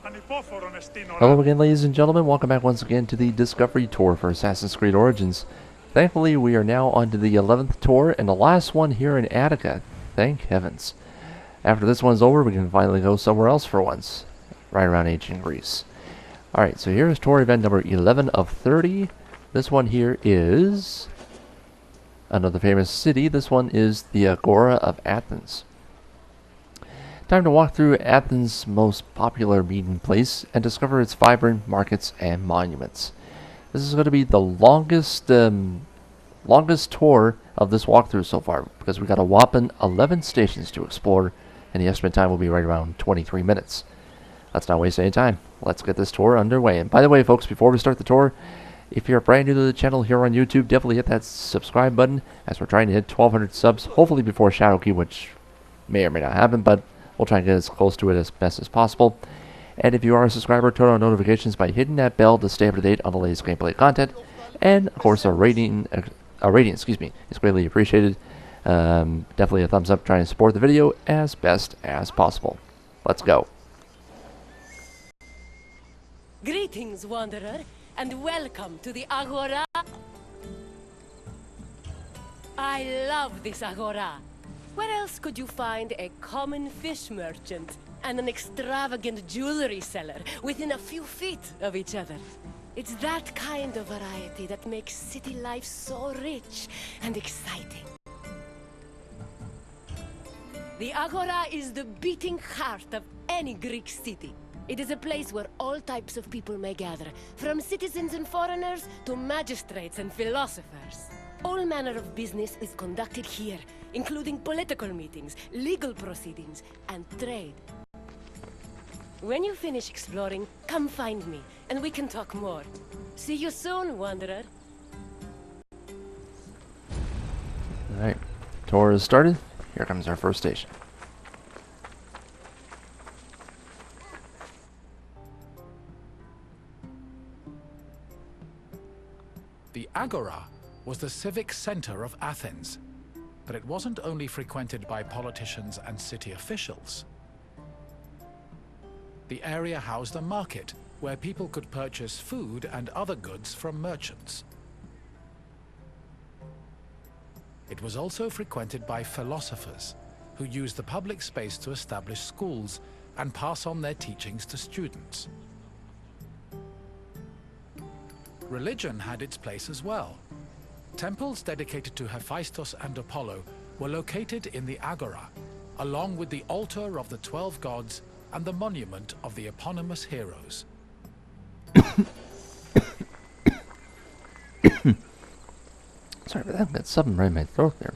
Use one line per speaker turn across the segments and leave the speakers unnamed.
Hello again, ladies and gentlemen. Welcome back once again to the Discovery Tour for Assassin's Creed Origins. Thankfully, we are now on to the 11th tour and the last one here in Attica. Thank heavens. After this one's over, we can finally go somewhere else for once, right around ancient Greece. Alright, so here's tour event number 11 of 30. This one here is another famous city. This one is the Agora of Athens. Time to walk through Athens' most popular meeting place and discover its vibrant markets and monuments. This is going to be the longest tour of this walkthrough so far, because we got a whopping 11 stations to explore, and the estimate time will be right around 23 minutes. Let's not waste any time. Let's get this tour underway. And by the way, folks, before we start the tour, if you're brand new to the channel here on YouTube, definitely hit that subscribe button, as we're trying to hit 1,200 subs, hopefully before Shadowkey, which may or may not happen, but we'll try and get as close to it as best as possible. And if you are a subscriber, turn on notifications by hitting that bell to stay up to date on the latest gameplay content. And of course, a rating, is greatly appreciated. Definitely a thumbs up, trying to support the video as best as possible. Let's go.
Greetings, wanderer, and welcome to the Agora. I love this Agora. Where else could you find a common fish merchant and an extravagant jewelry seller within a few feet of each other? It's that kind of variety that makes city life so rich and exciting. The Agora is the beating heart of any Greek city. It is a place where all types of people may gather, from citizens and foreigners to magistrates and philosophers. All manner of business is conducted here, including political meetings, legal proceedings, and trade. When you finish exploring, come find me, and we can talk more. See you soon, wanderer.
Alright, tour is started. Here comes our first station.
The Agora was the civic center of Athens, but it wasn't only frequented by politicians and city officials. The area housed a market where people could purchase food and other goods from merchants. It was also frequented by philosophers, who used the public space to establish schools and pass on their teachings to students. Religion had its place as well. Temples dedicated to Hephaestus and Apollo were located in the Agora, along with the altar of the 12 gods and the monument of the eponymous heroes.
Sorry for that. Got something right in my throat there.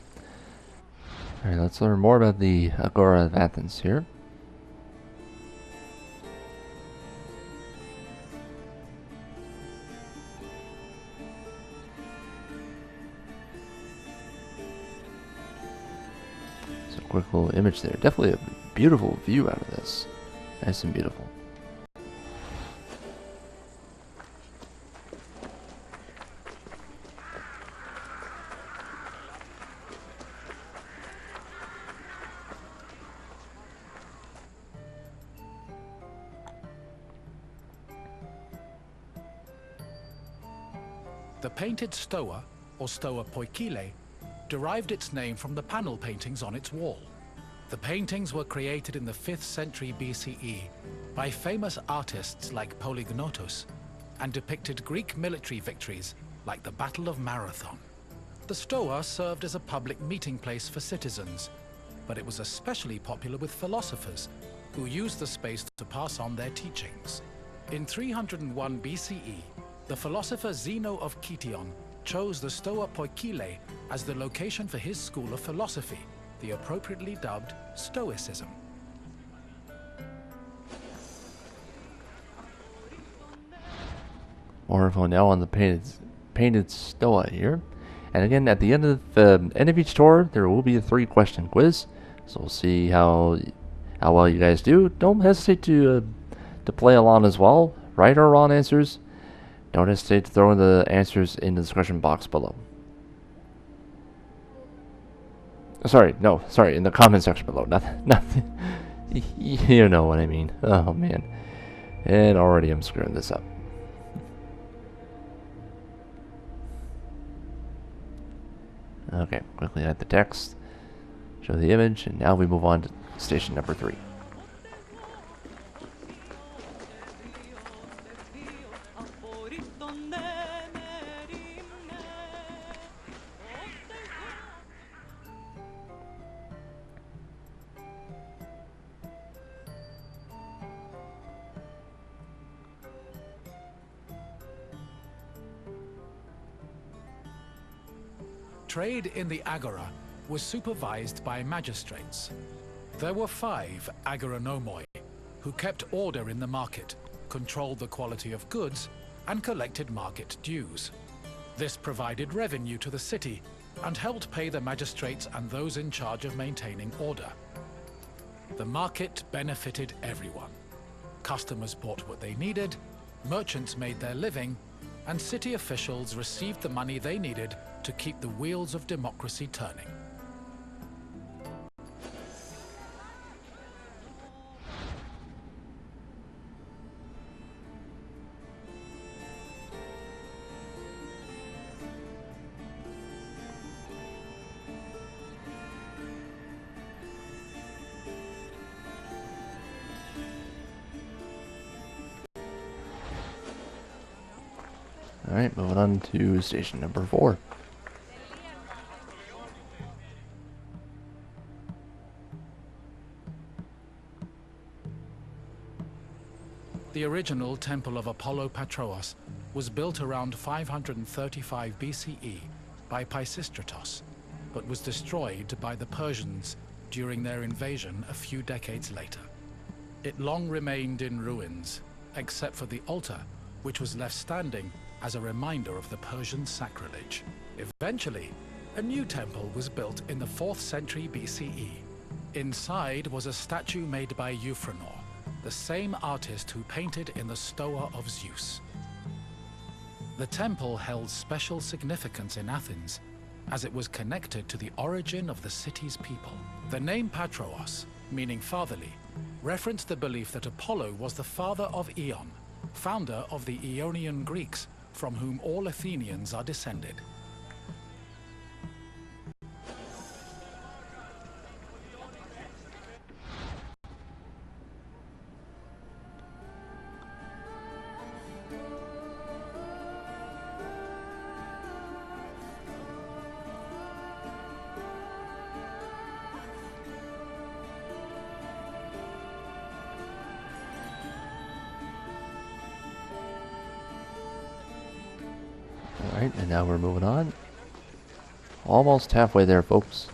Alright, let's learn more about the Agora of Athens here. Quick little image there. Definitely a beautiful view out of this. Nice and beautiful.
The painted stoa, or stoa poikile, derived its name from the panel paintings on its wall. The paintings were created in the 5th century BCE by famous artists like Polygnotus and depicted Greek military victories like the Battle of Marathon. The stoa served as a public meeting place for citizens, but it was especially popular with philosophers who used the space to pass on their teachings. In 301 BCE, the philosopher Zeno of Kition chose the Stoa Poikile as the location for his school of philosophy, the appropriately dubbed Stoicism.
More info now on the painted stoa here. And again, at the end of each tour, there will be a 3-question quiz. So we'll see how well you guys do. Don't hesitate to play along as well. Right or wrong answers. Don't hesitate to throw in the answers in the discussion box below. Sorry, in the comment section below. Nothing. You know what I mean. Oh man. And already I'm screwing this up. Okay, quickly add the text, show the image, and now we move on to station number 3.
Trade in the Agora was supervised by magistrates. There were 5 agoranomoi, who kept order in the market, controlled the quality of goods, and collected market dues. This provided revenue to the city and helped pay the magistrates and those in charge of maintaining order. The market benefited everyone. Customers bought what they needed, merchants made their living, and city officials received the money they needed to keep the wheels of democracy turning.
Alright, moving on to station number 4.
The original Temple of Apollo Patrous was built around 535 BCE by Pisistratos, but was destroyed by the Persians during their invasion a few decades later. It long remained in ruins, except for the altar, which was left standing as a reminder of the Persian sacrilege. Eventually, a new temple was built in the 4th century BCE. Inside was a statue made by Euphranor, the same artist who painted in the Stoa of Zeus. The temple held special significance in Athens, as it was connected to the origin of the city's people. The name Patrous, meaning fatherly, referenced the belief that Apollo was the father of Aeon, founder of the Ionian Greeks, from whom all Athenians are descended.
Alright, and now we're moving on. Almost halfway there, folks.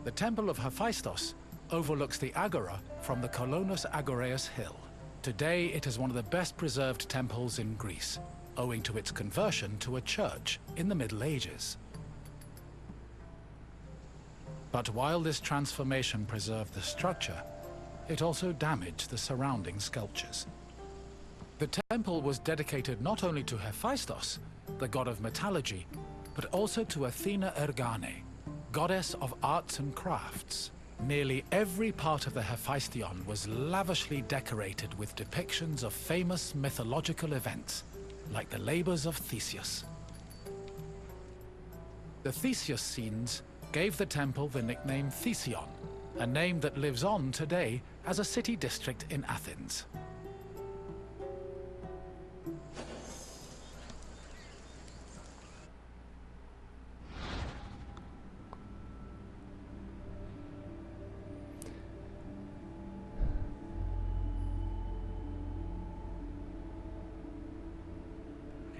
The Temple of Hephaestus overlooks the Agora from the Colonus Agoreus hill. Today, it is one of the best preserved temples in Greece, owing to its conversion to a church in the Middle Ages. But while this transformation preserved the structure, it also damaged the surrounding sculptures. The temple was dedicated not only to Hephaestus, the god of metallurgy, but also to Athena Ergane, goddess of arts and crafts. Nearly every part of the Hephaestion was lavishly decorated with depictions of famous mythological events, like the labors of Theseus. The Theseus scenes gave the temple the nickname Thesion, a name that lives on today as a city district in Athens.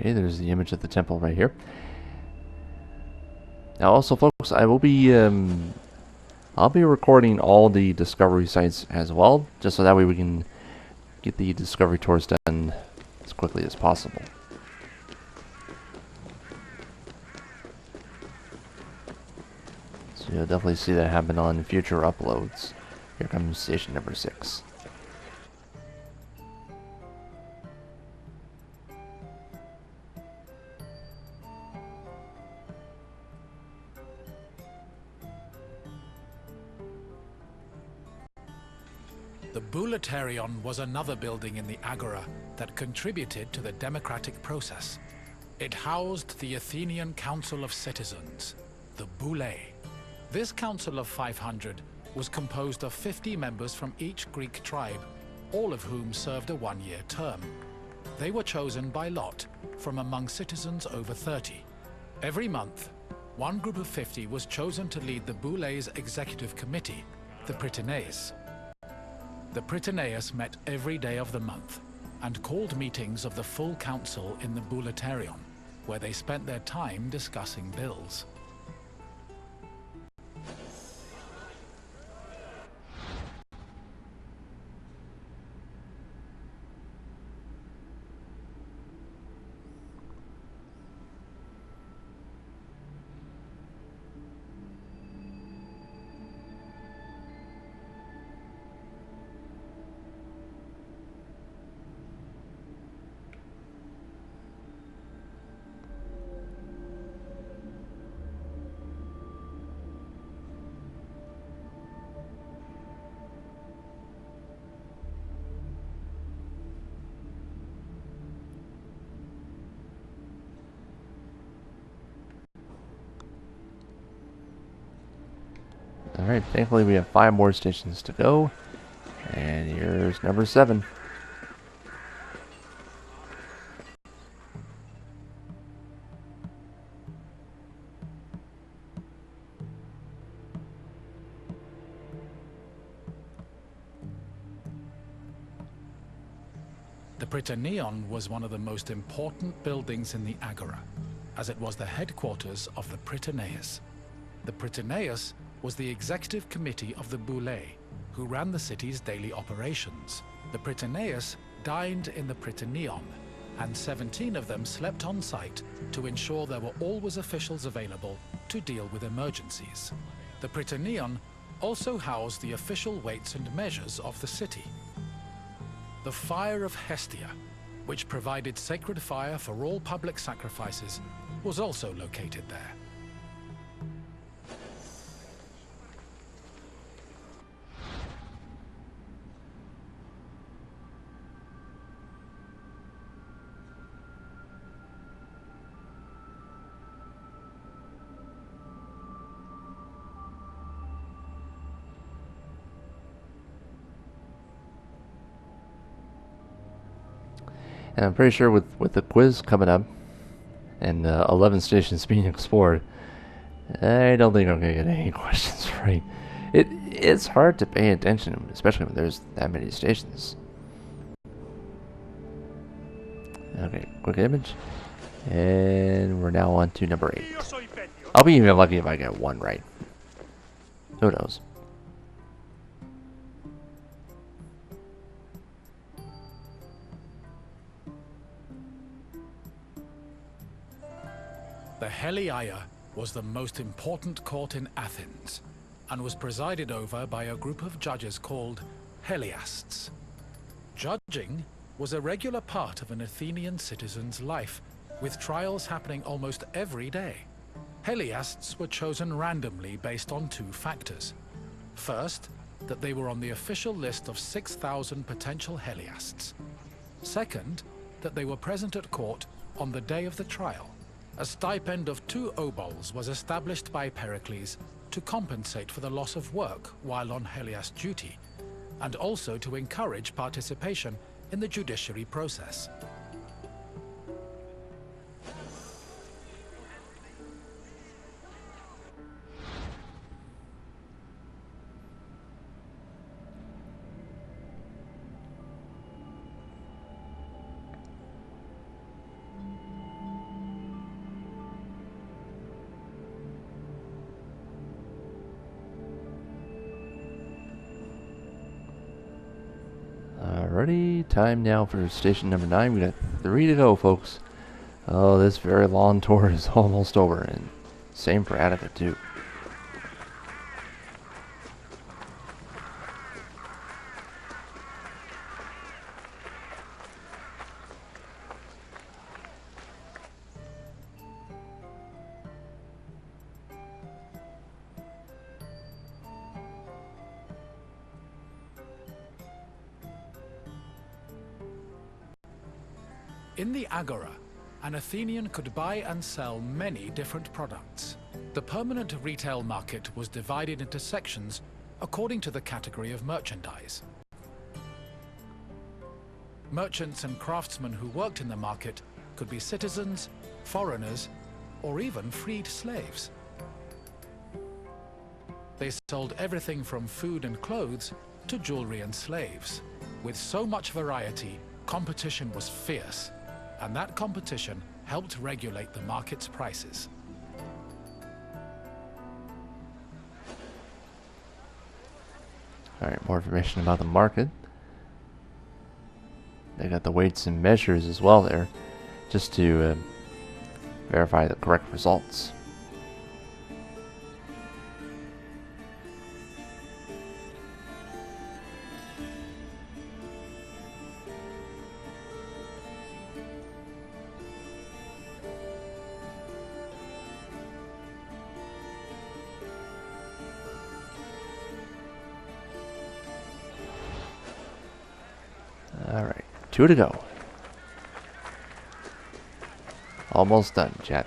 Okay, there's the image of the temple right here. Now, also, folks, I'll be recording all the discovery sites as well, just so that way we can get the discovery tours done as quickly as possible. So you'll definitely see that happen on future uploads. Here comes station number 6.
The Boulaterion was another building in the Agora that contributed to the democratic process. It housed the Athenian Council of Citizens, the Boulé. This council of 500 was composed of 50 members from each Greek tribe, all of whom served a one-year term. They were chosen by lot from among citizens over 30. Every month, one group of 50 was chosen to lead the Boulé's executive committee, the Prytaneis. The Prytaneis met every day of the month and called meetings of the full council in the Boulaterion, where they spent their time discussing bills.
Alright, thankfully we have 5 more stations to go. And here's number 7.
The Prytaneon was one of the most important buildings in the Agora, as it was the headquarters of the Prytaneis. The Prytaneis was the executive committee of the Boulé, who ran the city's daily operations. The Prytaneis dined in the Prytaneon, and 17 of them slept on site to ensure there were always officials available to deal with emergencies. The Prytaneon also housed the official weights and measures of the city. The Fire of Hestia, which provided sacred fire for all public sacrifices, was also located there.
And I'm pretty sure with the quiz coming up and 11 stations being explored, I don't think I'm going to get any questions right. It's hard to pay attention, especially when there's that many stations. Okay, quick image. And we're now on to number 8. I'll be even lucky if I get 1 right. Who knows?
The Heliaia was the most important court in Athens, and was presided over by a group of judges called Heliasts. Judging was a regular part of an Athenian citizen's life, with trials happening almost every day. Heliasts were chosen randomly based on 2 factors. First, that they were on the official list of 6,000 potential Heliasts. Second, that they were present at court on the day of the trial. A stipend of 2 obols was established by Pericles to compensate for the loss of work while on Heliast duty, and also to encourage participation in the judiciary process.
Alrighty, time now for station number 9. We got 3 to go, folks. Oh, this very long tour is almost over, and same for Attica too.
In the Agora, an Athenian could buy and sell many different products. The permanent retail market was divided into sections according to the category of merchandise. Merchants and craftsmen who worked in the market could be citizens, foreigners, or even freed slaves. They sold everything from food and clothes to jewelry and slaves. With so much variety, competition was fierce, and that competition helped regulate the market's prices.
Alright, more information about the market. They got the weights and measures as well there, just to verify the correct results. Alright, 2 to go. Almost done, chat.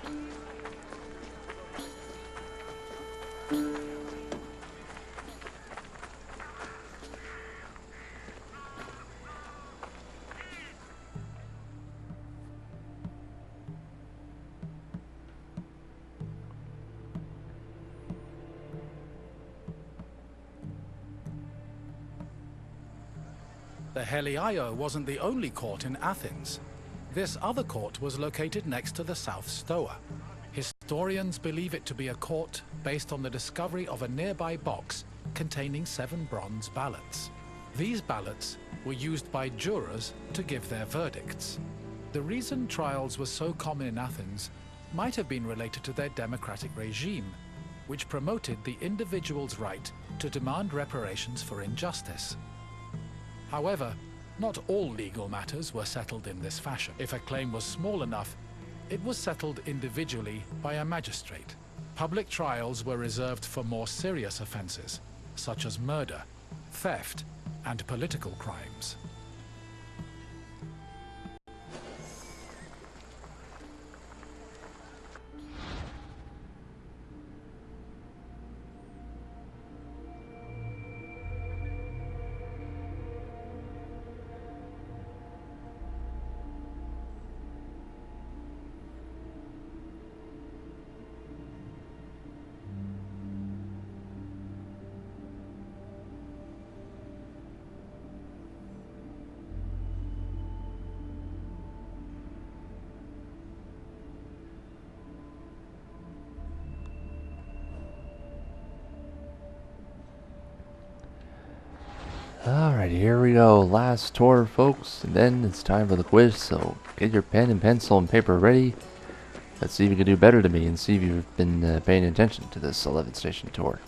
The Heliaio wasn't the only court in Athens. This other court was located next to the South Stoa. Historians believe it to be a court based on the discovery of a nearby box containing 7 bronze ballots. These ballots were used by jurors to give their verdicts. The reason trials were so common in Athens might have been related to their democratic regime, which promoted the individual's right to demand reparations for injustice. However, not all legal matters were settled in this fashion. If a claim was small enough, it was settled individually by a magistrate. Public trials were reserved for more serious offenses, such as murder, theft, and political crimes.
Alright, here we go. Last tour, folks, and then it's time for the quiz, so get your pen and pencil and paper ready. Let's see if you can do better than me and see if you've been paying attention to this 11 station tour.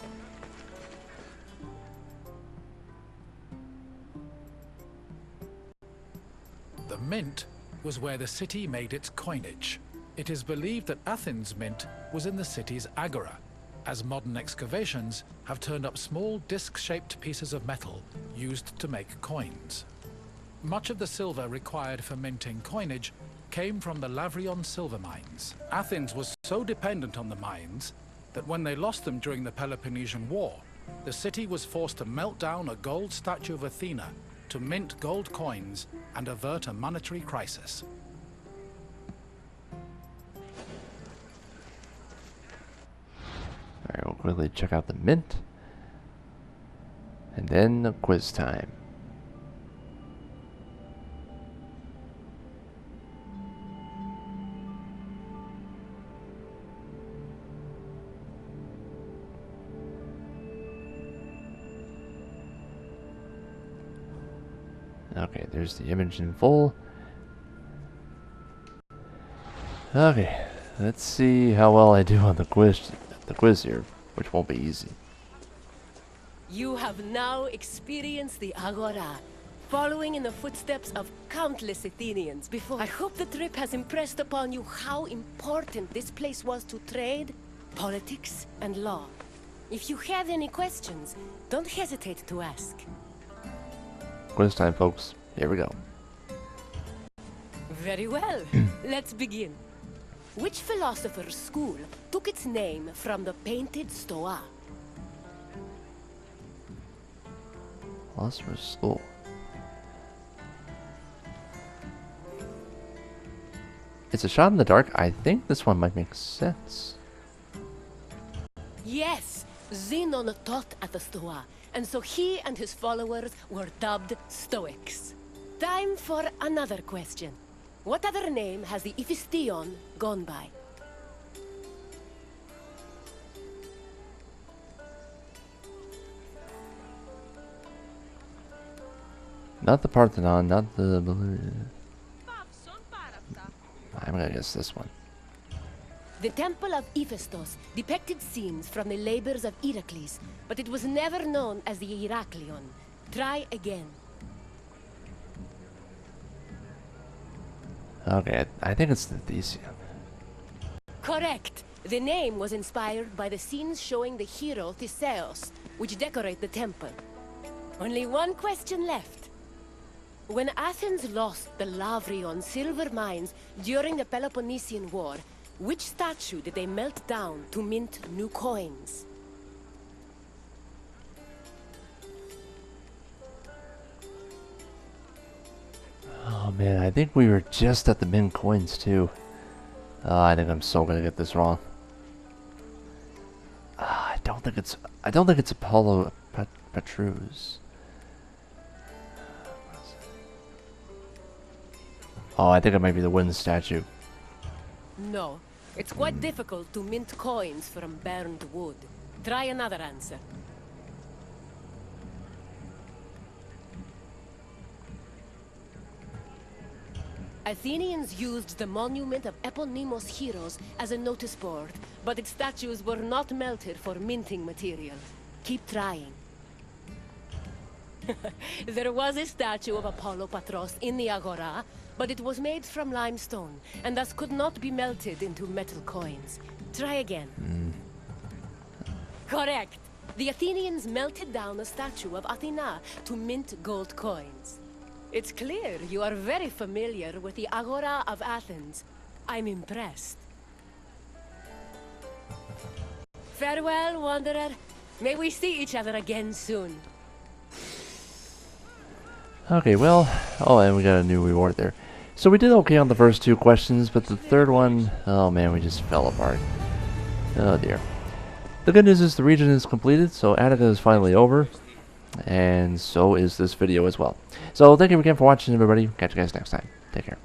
The mint was where the city made its coinage. It is believed that Athens' mint was in the city's Agora, as modern excavations have turned up small disc-shaped pieces of metal used to make coins. Much of the silver required for minting coinage came from the Lavrion silver mines. Athens was so dependent on the mines that when they lost them during the Peloponnesian War, the city was forced to melt down a gold statue of Athena to mint gold coins and avert a monetary crisis.
Alright, we'll quickly check out the mint. And then the quiz time. Okay, there's the image in full. Okay, let's see how well I do on the quiz here, which won't be easy.
You have now experienced the Agora, following in the footsteps of countless Athenians before. I hope the trip has impressed upon you how important this place was to trade, politics, and law. If you have any questions, don't hesitate to ask.
Quiz time, folks. Here we go.
Very well. Let's begin. Which philosopher's school took its name from the painted stoa?
Philosopher's School. It's a shot in the dark. I think this one might make sense.
Yes, Xenon taught at the stoa, and so he and his followers were dubbed Stoics. Time for another question. What other name has the Iphistion gone by?
Not the Parthenon, not the... I'm gonna guess this one.
The Temple of Hephaestus depicted scenes from the labors of Heracles, but it was never known as the Heraklion. Try again.
Okay, I think it's the Theseum.
Correct. The name was inspired by the scenes showing the hero Theseus, which decorate the temple. Only one question left. When Athens lost the Lavrion silver mines during the Peloponnesian War, which statue did they melt down to mint new coins?
Oh man, I think we were just at the mint coins too. I think I'm so gonna get this wrong. I don't think it's Apollo Petrus. Oh, I think it might be the wooden statue.
No. It's quite difficult to mint coins from burned wood. Try another answer. Athenians used the monument of eponymous heroes as a notice board, but its statues were not melted for minting material. Keep trying. There was a statue of Apollo Patros in the Agora, but it was made from limestone, and thus could not be melted into metal coins. Try again. Correct. The Athenians melted down a statue of Athena to mint gold coins. It's clear you are very familiar with the Agora of Athens. I'm impressed. Farewell, Wanderer. May we see each other again soon.
Okay, well, oh, and we got a new reward there. So we did okay on the first two questions, but the third one, oh man, we just fell apart. Oh dear. The good news is the region is completed, so Attica is finally over, and so is this video as well. So thank you again for watching, everybody. Catch you guys next time. Take care.